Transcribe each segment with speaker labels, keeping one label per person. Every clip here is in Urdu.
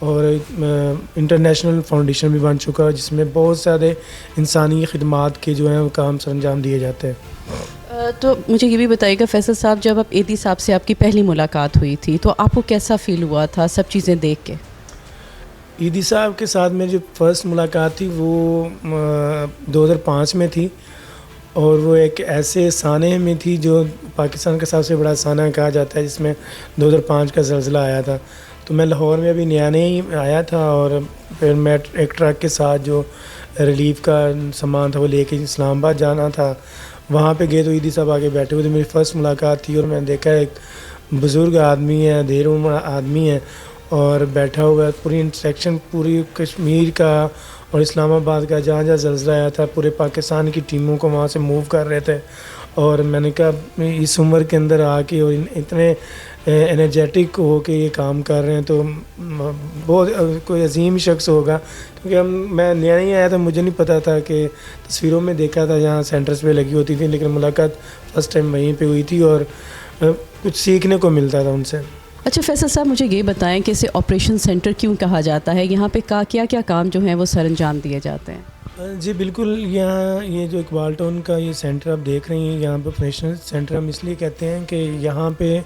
Speaker 1: اور انٹرنیشنل فاؤنڈیشن بھی بن چکا ہے جس میں بہت زیادہ انسانی خدمات کے جو ہیں وہ کام سر انجام دیے جاتے ہیں.
Speaker 2: تو مجھے یہ بھی بتائیے گا فیصل صاحب، جب آپ ایدی صاحب سے آپ کی پہلی ملاقات ہوئی تھی تو آپ کو کیسا فیل ہوا تھا سب چیزیں دیکھ کے؟
Speaker 1: ایدی صاحب کے ساتھ میری جو فرسٹ ملاقات تھی وہ 2005 میں تھی، اور وہ ایک ایسے سانحے میں تھی جو پاکستان کا سب سے بڑا سانحہ کہا جاتا ہے، جس میں 2005 کا زلزلہ آیا تھا. تو میں لاہور میں ابھی نیا ہی آیا تھا، اور پھر میں ایک ٹرک کے ساتھ جو ریلیف کا سامان تھا وہ لے کے اسلام آباد جانا تھا. وہاں پہ گئے تو ایدی صاحب آگے بیٹھے ہوئے تھے. میری فرسٹ ملاقات تھی، اور میں نے دیکھا ایک بزرگ آدمی ہے، دیر عمر آدمی ہے، اور بیٹھا ہوا ہے. پوری انٹریکشن پوری کشمیر کا اور اسلام آباد کا جہاں جہاں زلزلہ آیا تھا پورے پاکستان کی ٹیموں کو وہاں سے موو کر رہے تھے. اور میں نے کہا اس عمر کے اندر آ کے اور اتنے انرجیٹک ہو کے یہ کام کر رہے ہیں تو بہت کوئی عظیم شخص ہوگا. کیونکہ میں نیا نہیں آیا تھا، مجھے نہیں پتہ تھا کہ تصویروں میں دیکھا تھا جہاں سینٹرز پہ لگی ہوتی تھی، لیکن ملاقات فرسٹ ٹائم وہیں پہ ہوئی تھی اور کچھ سیکھنے کو ملتا تھا ان سے.
Speaker 2: اچھا فیصل صاحب، مجھے یہ بتائیں کہ اسے آپریشن سینٹر کیوں کہا جاتا ہے؟ یہاں پہ کیا کیا کام جو ہیں وہ سر انجام دیے جاتے ہیں؟
Speaker 1: جی بالکل، یہاں یہ جو اقبال ٹاؤن کا یہ سینٹر آپ دیکھ رہی ہیں، یہاں پہ آپریشنل سینٹر ہم اس لیے کہتے ہیں کہ یہاں پہ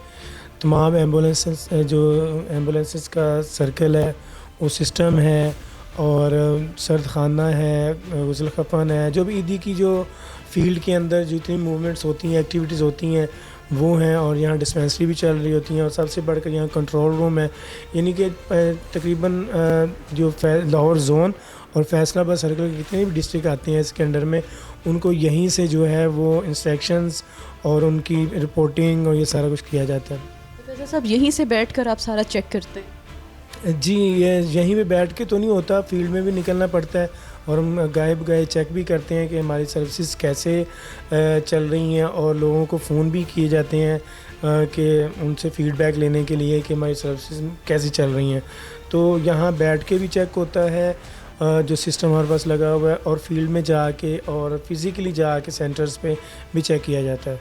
Speaker 1: تمام ایمبولینسز کا سرکل ہے، وہ سسٹم ہے، اور سرد خانہ ہے، غسل خفن ہے، جو بھی ایدی کی جو فیلڈ کے اندر جتنی موومنٹس ہوتی ہیں، ایکٹیویٹیز ہوتی ہیں وہ ہیں. اور یہاں ڈسپینسری بھی چل رہی ہوتی ہیں، اور سب سے بڑھ کر یہاں کنٹرول روم ہے. یعنی کہ تقریباً جو لاہور زون اور فیصل آباد سرکل کے جتنے بھی ڈسٹرکٹ آتے ہیں اس کے انڈر میں، ان کو یہیں سے جو ہے وہ انسٹرکشنز اور ان کی رپورٹنگ اور یہ سارا کچھ کیا جاتا ہے.
Speaker 2: فیصل صاحب، یہیں سے بیٹھ کر آپ سارا چیک کرتے ہیں؟
Speaker 1: جی، یہ یہیں پہ بیٹھ کے تو نہیں ہوتا، فیلڈ میں بھی نکلنا پڑتا ہے، اور ہم گائے چیک بھی کرتے ہیں کہ ہماری سروسز کیسے چل رہی ہیں، اور لوگوں کو فون بھی کیے جاتے ہیں کہ ان سے فیڈ بیک لینے کے لیے کہ ہماری سروسز کیسی چل رہی ہیں. تو یہاں بیٹھ کے بھی چیک ہوتا ہے، جو سسٹم ہمارے پاس لگا ہوا ہے، اور فیلڈ میں جا کے اور فزیکلی جا کے سینٹرز پہ بھی چیک کیا جاتا ہے.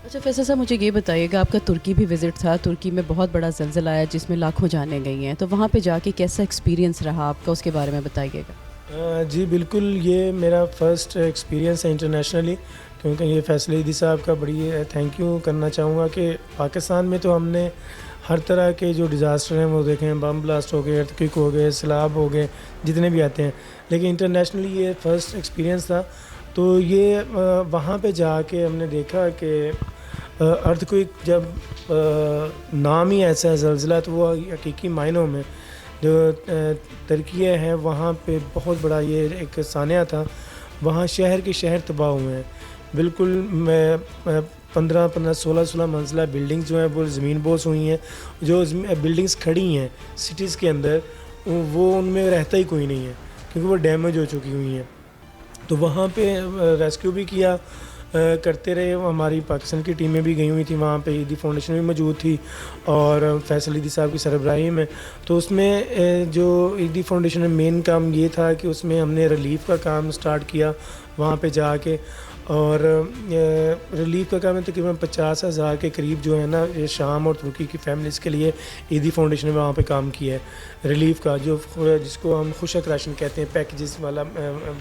Speaker 2: اچھا فیصل صاحب، مجھے یہ بتائیے گا، آپ کا ترکی بھی وزٹ تھا، ترکی میں بہت بڑا زلزلہ آیا جس میں لاکھوں جانیں گئی ہیں، تو وہاں پہ جا کے کیسا ایکسپیرینس رہا آپ کا، اس کے بارے میں بتائیے گا.
Speaker 1: جی بالکل، یہ میرا فرسٹ ایکسپیرینس ہے انٹرنیشنلی، کیونکہ یہ فیصل ایدی صاحب کا بڑی تھینک یو کرنا چاہوں گا کہ پاکستان میں تو ہم نے ہر طرح کے جو ڈیزاسٹر ہیں وہ دیکھیں، بم بلاسٹ ہو گئے، ارتھکویک ہو گئے، سیلاب ہو گئے، جتنے بھی آتے ہیں، لیکن انٹرنیشنلی یہ فرسٹ ایکسپیرینس تھا. تو یہ وہاں پہ جا کے ہم نے دیکھا کہ ارتھکویک جب نام ہی ایسا ہے زلزلہ، تو وہ حقیقی معنوں میں جو ترکی ہے وہاں پہ بہت بڑا یہ ایک سانحہ تھا. وہاں شہر کے شہر تباہ ہوئے ہیں، بالکل 15-16 منزلہ بلڈنگز جو ہیں وہ زمین بوس ہوئی ہیں. جو بلڈنگز کھڑی ہیں سٹیز کے اندر وہ ان میں رہتا ہی کوئی نہیں ہے، کیونکہ وہ ڈیمیج ہو چکی ہوئی ہیں. تو وہاں پہ ریسکیو بھی کیا کرتے رہے. ہماری پاکستان کی ٹیمیں بھی گئی ہوئی تھیں وہاں پہ، ایدی فاؤنڈیشن بھی موجود تھی اور فیصل ایدی صاحب کی سربراہی میں. تو اس میں جو ایدی فاؤنڈیشن میں مین کام یہ تھا کہ اس میں ہم نے ریلیف کا کام سٹارٹ کیا وہاں پہ جا کے. اور ریلیف کا کام ہے تقریباً 50,000 کے قریب جو ہے نا یہ شام اور ترکی کی فیملیز کے لیے ایدی فاؤنڈیشن نے وہاں پہ کام کیا ہے ریلیف کا، جس کو ہم خشک راشن کہتے ہیں، پیکیجز والا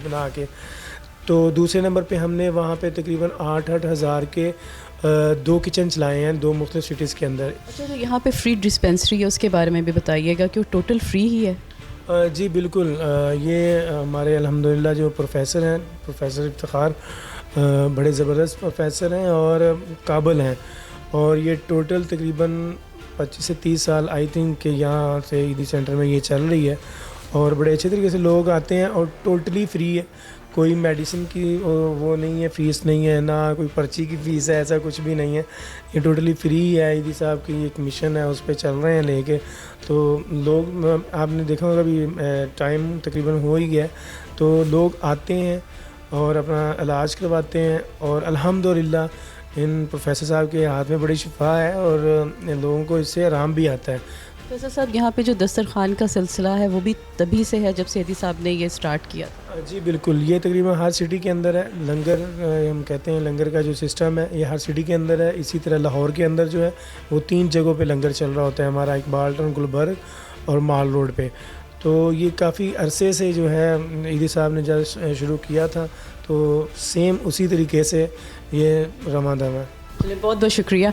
Speaker 1: بنا کے. تو دوسرے نمبر پہ ہم نے وہاں پہ تقریباً 8,000 کے 2 کچن چلائے ہیں 2 مختلف سٹیز کے اندر.
Speaker 2: اچھا، تو یہاں پہ فری ڈسپینسری ہے، اس کے بارے میں بھی بتائیے گا کہ وہ ٹوٹل فری ہی ہے؟
Speaker 1: جی بالکل، یہ ہمارے الحمدللہ جو پروفیسر ہیں، پروفیسر افتخار بڑے زبردست پروفیسر ہیں اور قابل ہیں، اور یہ ٹوٹل تقریباً 25 سے 30 سال آئی تھنک کہ یہاں سے ایدی سینٹر میں یہ چل رہی ہے، اور بڑے اچھے طریقے سے لوگ آتے ہیں اور ٹوٹلی فری ہے. کوئی میڈیسن کی وہ نہیں ہے، فیس نہیں ہے، نہ کوئی پرچی کی فیس ہے، ایسا کچھ بھی نہیں ہے. یہ ٹوٹلی فری ہے. ایدی صاحب کی ایک مشن ہے، اس پہ چل رہے ہیں لے کے. تو لوگ، آپ نے دیکھا ہوگا ابھی ٹائم تقریباً ہو ہی گیا، تو لوگ آتے ہیں اور اپنا علاج کرواتے ہیں، اور الحمدللہ ان پروفیسر صاحب کے ہاتھ میں بڑی شفا ہے اور لوگوں کو اس سے آرام بھی آتا ہے.
Speaker 2: پروفیسر صاحب، یہاں پہ جو دسترخوان کا سلسلہ ہے وہ بھی تبھی سے ہے جب سے ایدی صاحب نے یہ سٹارٹ کیا؟
Speaker 1: جی بالکل، یہ تقریباً ہر سٹی کے اندر ہے. لنگر ہم کہتے ہیں، لنگر کا جو سسٹم ہے یہ ہر سٹی کے اندر ہے. اسی طرح لاہور کے اندر جو ہے وہ 3 جگہوں پہ لنگر چل رہا ہوتا ہے ہمارا، اقبال ٹاؤن، گلبرگ اور مال روڈ پہ. تو یہ کافی عرصے سے جو ہے ایدی صاحب نے جب شروع کیا تھا تو سیم اسی طریقے سے یہ رواں دواں.
Speaker 2: چلیں بہت بہت شکریہ.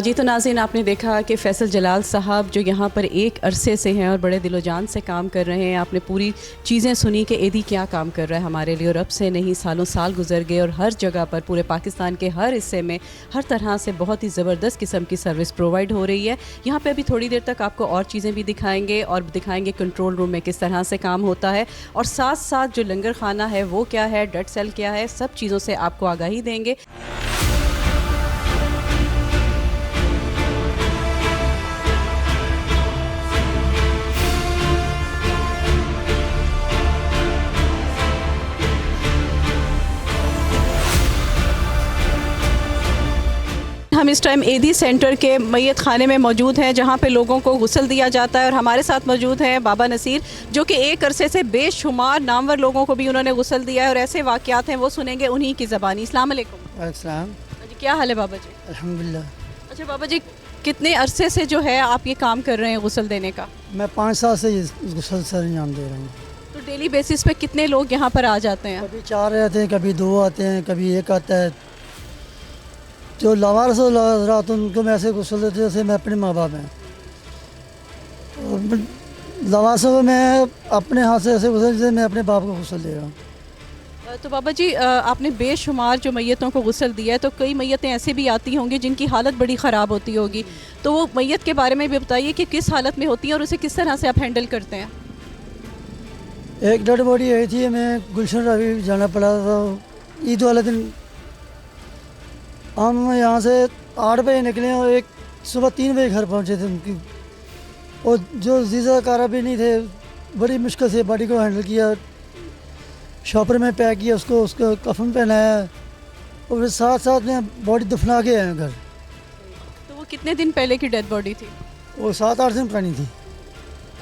Speaker 2: جی تو ناظرین آپ نے دیکھا کہ فیصل جلال صاحب جو یہاں پر ایک عرصے سے ہیں اور بڑے دل و جان سے کام کر رہے ہیں. آپ نے پوری چیزیں سنی کہ ایدی کیا کام کر رہا ہے ہمارے لیے, اور اب سے نہیں سالوں سال گزر گئے اور ہر جگہ پر پورے پاکستان کے ہر حصے میں ہر طرح سے بہت ہی زبردست قسم کی سروس پرووائڈ ہو رہی ہے. یہاں پہ ابھی تھوڑی دیر تک آپ کو اور چیزیں بھی دکھائیں گے اور دکھائیں گے کنٹرول روم میں کس طرح سے کام ہوتا ہے, اور ساتھ ساتھ جو لنگر خانہ ہے وہ کیا ہے, ڈیڈ سیل کیا ہے, سب چیزوں سے آپ کو آگاہی دیں گے. ہم اس ٹائم ایدی سینٹر کے میت خانے میں موجود ہیں جہاں پہ لوگوں کو غسل دیا جاتا ہے, اور ہمارے ساتھ موجود ہیں بابا نصیر جو کہ ایک عرصے سے بے شمار نامور لوگوں کو بھی انہوں نے غسل دیا ہے, اور ایسے واقعات ہیں وہ سنیں گے انہی کی زبانی. السلام علیکم.
Speaker 3: وعلیکم السلام.
Speaker 1: جی
Speaker 2: کیا حال ہے بابا جی؟
Speaker 3: الحمدللہ.
Speaker 2: اچھا بابا جی, کتنے عرصے سے جو ہے آپ یہ کام کر رہے ہیں غسل دینے کا؟
Speaker 3: میں 5 سال سے اس غسل سے انجام دے رہا ہوں.
Speaker 2: تو ڈیلی بیسس پہ کتنے لوگ یہاں پر آ جاتے ہیں؟
Speaker 3: کبھی 4 آتے ہیں, کبھی 2 آتے ہیں, کبھی 1 آتا ہے. جو لاوارث حضرات ان کو میں ایسے غسل دیتے جیسے میں اپنے ماں باپ ہیں. لاوارثوں کو میں اپنے ہاتھ سے ایسے غسل جیسے میں اپنے باپ کو غسل دے رہا ہوں.
Speaker 2: تو بابا جی آپ نے بے شمار جو میتوں کو غسل دیا ہے, تو کئی میتیں ایسے بھی آتی ہوں گی جن کی حالت بڑی خراب ہوتی ہوگی, تو وہ میت کے بارے میں بھی بتائیے کہ کس حالت میں ہوتی ہیں اور اسے کس طرح سے آپ ہینڈل کرتے ہیں؟
Speaker 3: ایک ڈیڈ باڈی آئی تھی, ہمیں گلشن راوی جانا پڑا تھا عید والے دن. ہم یہاں سے 8 بجے نکلے اور صبح 3 بجے گھر پہنچے تھے ان کی. اور جو زیزہ کارا بھی نہیں تھے, بڑی مشکل سے باڈی کو ہینڈل کیا, شاپر میں پیک کیا, اس کو کفن پہنایا, اور پھر ساتھ میں باڈی دفنا کے آئے گھر.
Speaker 2: تو وہ کتنے دن پہلے کی ڈیڈ باڈی تھی؟
Speaker 3: وہ 7-8 دن پرانی تھی.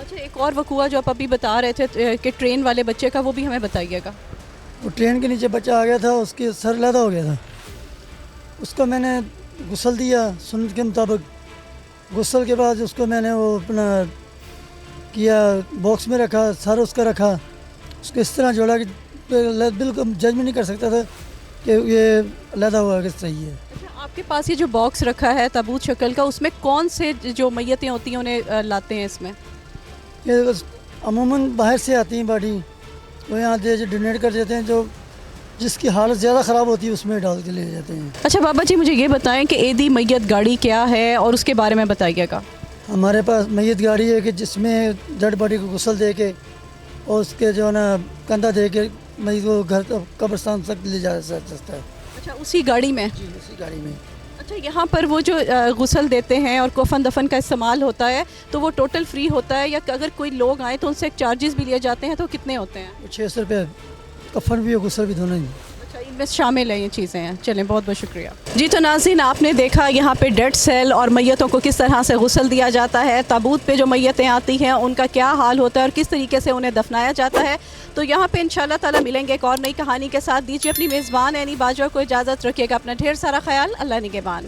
Speaker 2: اچھا, ایک اور وقوع جو آپ ابھی بتا رہے تھے کہ ٹرین والے بچے کا, وہ بھی ہمیں بتائیے گا.
Speaker 3: وہ ٹرین کے نیچے بچہ آ گیا تھا, اس کے سر علیحدہ ہو گیا تھا. اس کو میں نے غسل دیا سنت کے مطابق. غسل کے بعد اس کو میں نے وہ اپنا کیا, باکس میں رکھا, سر اس کا رکھا, اس کو اس طرح جوڑا کہ بالکل جج بھی نہیں کر سکتا تھا کہ یہ علیحدہ ہوا کہ صحیح ہے.
Speaker 2: اچھا, آپ کے پاس یہ جو باکس رکھا ہے تابوت شکل کا, اس میں کون سے جو میتیں ہوتی ہیں انہیں لاتے ہیں اس میں؟
Speaker 3: یہ عموماً باہر سے آتی ہیں باڈی, وہ یہاں ڈونیٹ کر دیتے ہیں. جو جس کی حالت زیادہ خراب ہوتی ہے اس میں ڈال کے لے جاتے ہیں.
Speaker 2: اچھا بابا جی, مجھے یہ بتائیں کہ ایدی میت گاڑی کیا ہے اور اس کے بارے میں بتائیے گا.
Speaker 3: ہمارے پاس میت گاڑی ہے کہ جس میں ڈیڈ باڈی کو غسل دے کے اور اس کے جو ہے نا کندھا دے کے میت کو گھر قبرستان تک لے جا سکتا ہے.
Speaker 2: اچھا, اسی گاڑی میں؟
Speaker 3: جی, اسی گاڑی میں.
Speaker 2: اچھا, یہاں پر وہ جو غسل دیتے ہیں اور کفن دفن کا استعمال ہوتا ہے, تو وہ ٹوٹل فری ہوتا ہے, یا اگر کوئی لوگ آئیں تو ان سے چارجز بھی لیے جاتے ہیں, تو کتنے ہوتے ہیں؟
Speaker 3: 600 روپے, کفن بھی اور غسل بھی دونوں ہی.
Speaker 2: اچھا, ان میں شامل ہیں یہ چیزیں ہیں. چلیں بہت بہت شکریہ. جی تو ناظرین, آپ نے دیکھا یہاں پہ ڈیڈ سیل اور میتوں کو کس طرح سے غسل دیا جاتا ہے, تابوت پہ جو میتیں آتی ہیں ان کا کیا حال ہوتا ہے اور کس طریقے سے انہیں دفنایا جاتا ہے. تو یہاں پہ انشاءاللہ تعالیٰ ملیں گے ایک اور نئی کہانی کے ساتھ. دیجیے اپنی میزبان اینی باجوہ کو اجازت, رکھیے گا اپنا ڈھیر سارا خیال. اللہ نگہبان.